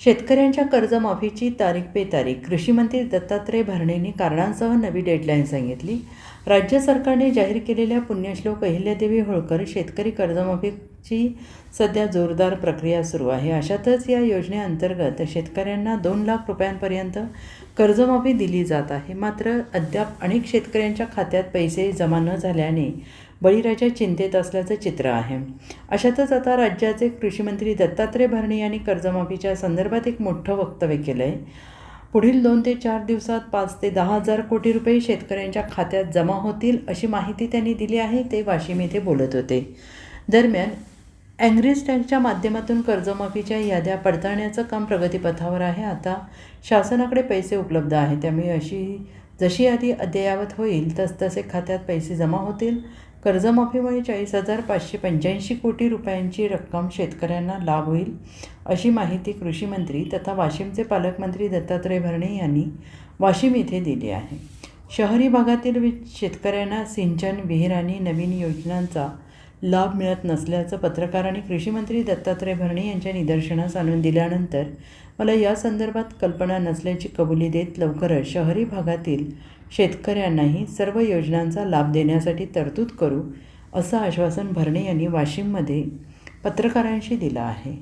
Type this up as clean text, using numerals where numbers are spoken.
शेतकऱ्यांच्या कर्जमाफीची तारीख पे तारीख कृषीमंत्री दत्तात्रय भरणेंनी कारणांसह नवी डेडलाईन सांगितली. राज्य सरकारने जाहीर केलेल्या पुण्यश्लोक अहिल्यादेवी होळकर शेतकरी कर्जमाफीची सध्या जोरदार प्रक्रिया सुरू आहे. अशातच या योजनेअंतर्गत शेतकऱ्यांना 2 लाख रुपयांपर्यंत कर्जमाफी दिली जात आहे. मात्र अद्याप अनेक शेतकऱ्यांच्या खात्यात पैसे जमा न झाल्याने बळीराजा चिंतेत असल्याचं चित्र आहे. अशातच आता राज्याचे कृषीमंत्री दत्तात्रय भरणे यांनी कर्जमाफीच्या संदर्भात एक मोठं वक्तव्य केलं आहे. पुढील 2 ते 4 दिवसात 5 ते 10 हजार कोटी रुपये शेतकऱ्यांच्या खात्यात जमा होतील अशी माहिती त्यांनी दिली आहे. ते वाशिम येथे बोलत होते. दरम्यान ॲग्रीस्टॅगच्या माध्यमातून कर्जमाफीच्या याद्या पडताळण्याचं काम प्रगतीपथावर आहे. आता शासनाकडे पैसे उपलब्ध आहेत, त्यामुळे जशी यादी अद्ययावत होईल तसतसे खात्यात पैसे जमा होतील. कर्जमाफीमुळे 40,585 कोटी रुपयांची रक्कम शेतकऱ्यांना लाभ होईल अशी माहिती कृषी मंत्री तथा वाशिमचे पालकमंत्री दत्तात्रय भरणे यांनी वाशिम येथे दिली आहे. शहरी भागातील शेतकऱ्यांना सिंचन, विहीर आणि नवीन योजनांचा लाभ मिळत नसल्याचं पत्रकारांनी कृषीमंत्री दत्तात्रय भरणे यांच्या निदर्शनास आणून दिल्यानंतर मला या संदर्भात कल्पना नसल्याची कबुली देत लवकरच शहरी भागातील शेतकऱ्यांनाही सर्व योजनांचा लाभ देण्यासाठी तरतूद करू असं आश्वासन भरणे यांनी वाशिममध्ये पत्रकारांशी दिलं आहे.